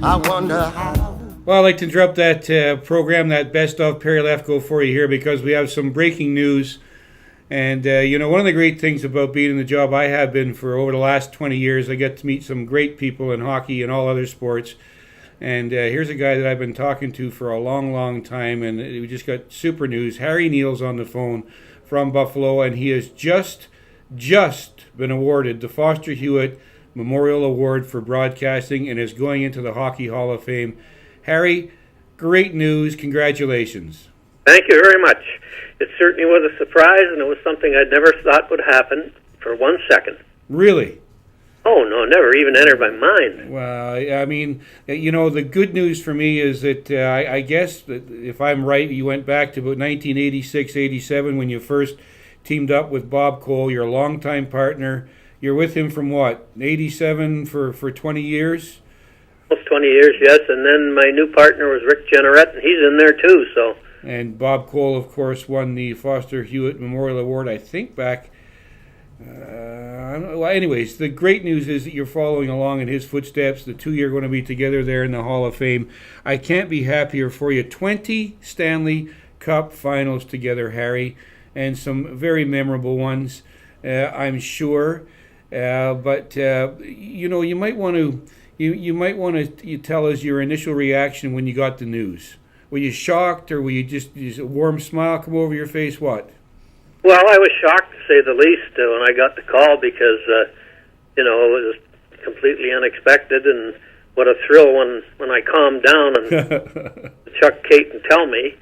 I wonder how. Well, I'd like to interrupt that program, that Best of Perry Lefko for you here, because we have some breaking news. And, one of the great things about being in the job I have been for over the last 20 years, I get to meet some great people in hockey and all other sports. And here's a guy that I've been talking to for a long, long time, and we just got super news. Harry Neale's on the phone from Buffalo, and he has just been awarded the Foster Hewitt Memorial Award for broadcasting and is going into the Hockey Hall of Fame. Harry, great news. Congratulations. Thank you very much. It certainly was a surprise, and it was something I'd never thought would happen for 1 second. Really? Oh, no, never even entered my mind. Well, I mean, the good news for me is that I guess that if I'm right, you went back to about 1986-87 when you first teamed up with Bob Cole, your longtime partner. You're with him from what, 87 for 20 years? Almost 20 years, yes, and then my new partner was Rick Jeanneret, and he's in there too, so... And Bob Cole, of course, won the Foster Hewitt Memorial Award, I think, back... well, anyways, the great news is that you're following along in his footsteps. The two of you are going to be together there in the Hall of Fame. I can't be happier for you. 20 Stanley Cup finals together, Harry, and some very memorable ones, I'm sure. But you might want to... You might want to tell us your initial reaction when you got the news. Were you shocked, or were you just a warm smile come over your face? What? Well, I was shocked, to say the least, when I got the call because, it was completely unexpected, and what a thrill when I calmed down and Chuck Caton tell me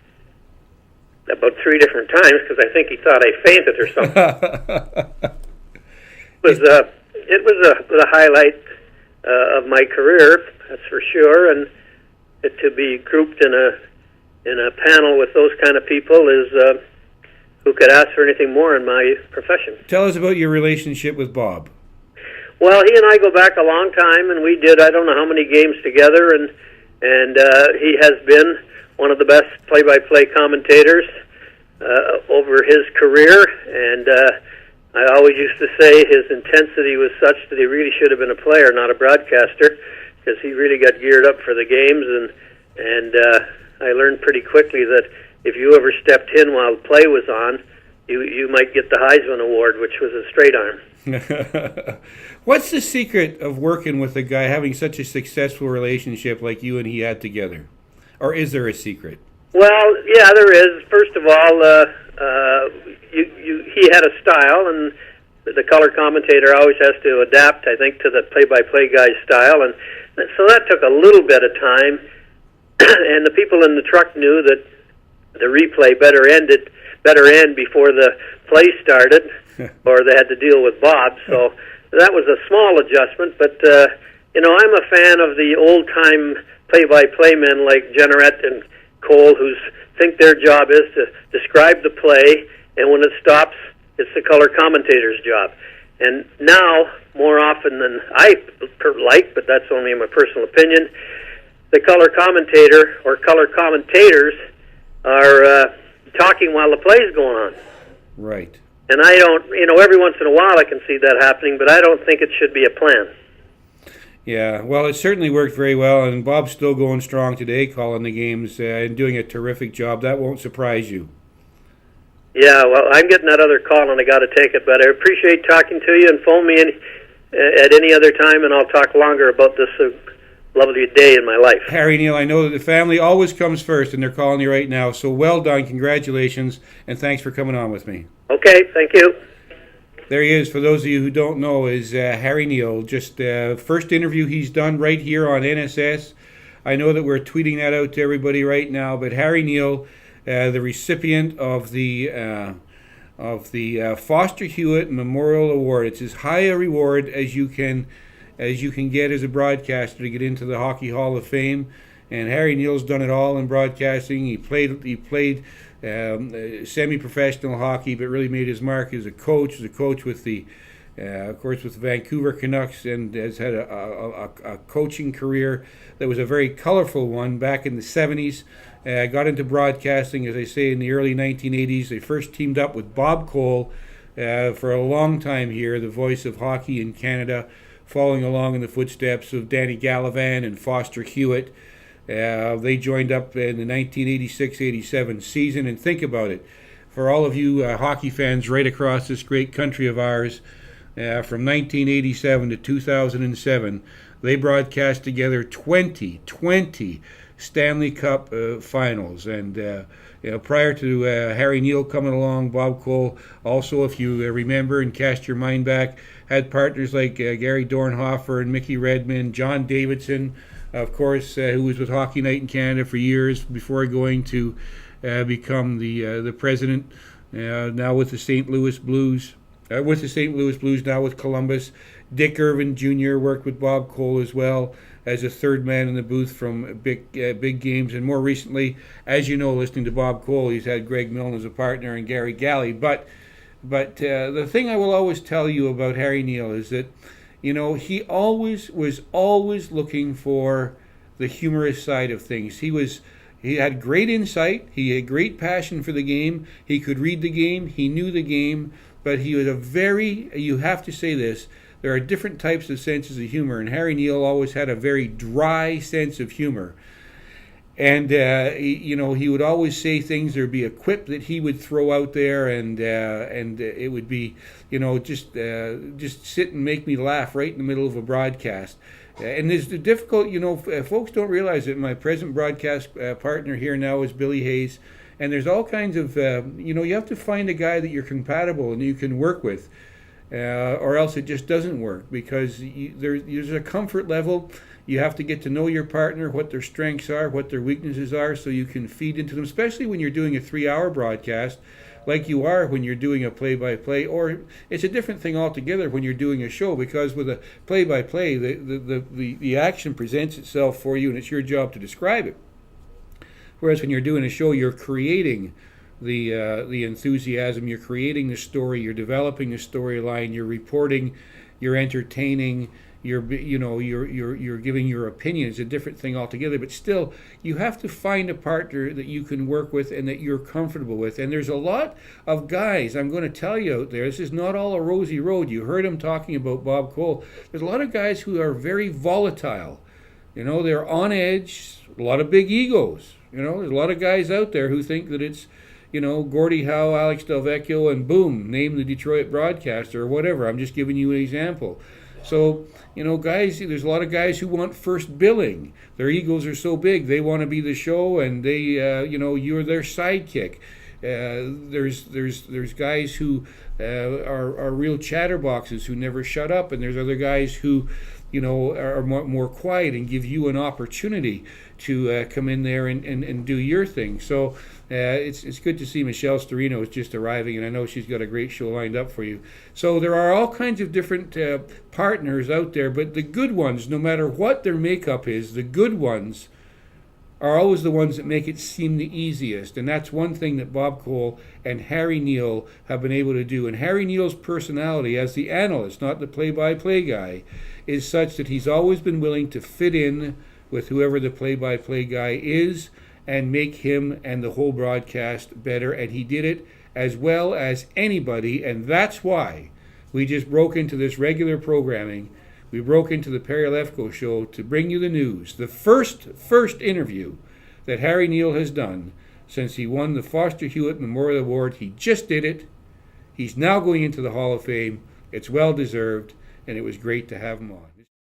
about 3 different times, because I think he thought I fainted or something. It was a highlight of my career, that's for sure, and to be grouped in a panel with those kind of people is who could ask for anything more in my profession. Tell us about your relationship with Bob. Well, he and I go back a long time, and we did I don't know how many games together, and he has been one of the best play-by-play commentators over his career, and I always used to say his intensity was such that he really should have been a player, not a broadcaster, because he really got geared up for the games, and I learned pretty quickly that if you ever stepped in while the play was on, you might get the Heisman Award, which was a straight arm. What's the secret of working with a guy having such a successful relationship like you and he had together? Or is there a secret? Well, yeah, there is. First of all, he had a style, and the color commentator always has to adapt, I think, to the play-by-play guy's style, and so that took a little bit of time, and the people in the truck knew that the replay better end before the play started, or they had to deal with Bob, so that was a small adjustment, but, I'm a fan of the old-time play-by-play men like Jeanneret and Cole, who think their job is to describe the play, and when it stops, it's the color commentator's job. And now, more often than I like, but that's only my personal opinion, the color commentator or color commentators are talking while the play is going on. Right. And I don't, every once in a while I can see that happening, but I don't think it should be a plan. Yeah, well, it certainly worked very well, and Bob's still going strong today, calling the games and doing a terrific job. That won't surprise you. Yeah, well, I'm getting that other call, and I got to take it, but I appreciate talking to you, and phone me at any other time, and I'll talk longer about this lovely day in my life. Harry Neale, I know that the family always comes first, and they're calling you right now, so well done, congratulations, and thanks for coming on with me. Okay, thank you. There he is. For those of you who don't know, is Harry Neale. Just first interview he's done right here on NSS. I know that we're tweeting that out to everybody right now, but Harry Neale, the recipient of the Foster Hewitt Memorial Award. It's as high a reward as you can get as a broadcaster to get into the Hockey Hall of Fame. And Harry Neale's done it all in broadcasting. He played semi-professional hockey, but really made his mark as a coach. As a coach with the, of course, with the Vancouver Canucks, and has had a coaching career that was a very colorful one back in the 70s. Got into broadcasting, as I say, in the early 1980s. They first teamed up with Bob Cole for a long time here, the voice of hockey in Canada, following along in the footsteps of Danny Gallivan and Foster Hewitt. They joined up in the 1986-87 season, and think about it. For all of you hockey fans right across this great country of ours, from 1987 to 2007, they broadcast together 20 Stanley Cup finals. And prior to Harry Neale coming along, Bob Cole also, if you remember and cast your mind back, had partners like Gary Dornhofer and Mickey Redmond, John Davidson, of course, who was with Hockey Night in Canada for years before going to become the president, now with the St. Louis Blues. Now with Columbus. Dick Irvin Jr. worked with Bob Cole as well as a third man in the booth from big games. And more recently, as you know, listening to Bob Cole, he's had Greg Milne as a partner and Gary Galley. But the thing I will always tell you about Harry Neale is that, he was always looking for the humorous side of things. He had great insight. He had great passion for the game. He could read the game. He knew the game. But he was you have to say this, there are different types of senses of humor, and Harry Neale always had a very dry sense of humor. And, he would always say things, there'd be a quip that he would throw out there, and it would be, just sit and make me laugh right in the middle of a broadcast. And there's the difficult, folks don't realize that my present broadcast partner here now is Billy Hayes. And there's all kinds of, you have to find a guy that you're compatible and you can work with, or else it just doesn't work, because there's a comfort level. You have to get to know your partner, what their strengths are, what their weaknesses are, so you can feed into them, especially when you're doing a 3-hour broadcast like you are when you're doing a play-by-play, or it's a different thing altogether when you're doing a show, because with a play-by-play, the action presents itself for you and it's your job to describe it. Whereas when you're doing a show, you're creating the enthusiasm, you're creating the story, you're developing the storyline, you're reporting, you're entertaining, you're giving your opinion. It's a different thing altogether. But still, you have to find a partner that you can work with and that you're comfortable with. And there's a lot of guys, I'm going to tell you out there, this is not all a rosy road. You heard him talking about Bob Cole. There's a lot of guys who are very volatile. They're on edge, a lot of big egos. There's a lot of guys out there who think that it's, Gordie Howe, Alex Delvecchio, and boom, name the Detroit broadcaster or whatever. I'm just giving you an example. So, guys, there's a lot of guys who want first billing. Their egos are so big, they want to be the show, and they, you're their sidekick. There's guys who are real chatterboxes who never shut up, and there's other guys who, are more quiet and give you an opportunity to come in there and do your thing. So it's good to see Michelle Storino is just arriving, and I know she's got a great show lined up for you. So there are all kinds of different partners out there, but the good ones, no matter what their makeup is, the good ones are always the ones that make it seem the easiest. And that's one thing that Bob Cole and Harry Neale have been able to do. And Harry Neale's personality as the analyst, not the play-by-play guy, is such that he's always been willing to fit in with whoever the play-by-play guy is and make him and the whole broadcast better. And he did it as well as anybody, and that's why we just broke into this regular programming. We broke into the Perry Lefko show to bring you the news. The first interview that Harry Neale has done since he won the Foster Hewitt Memorial Award. He just did it. He's now going into the Hall of Fame. It's well deserved, and it was great to have him on.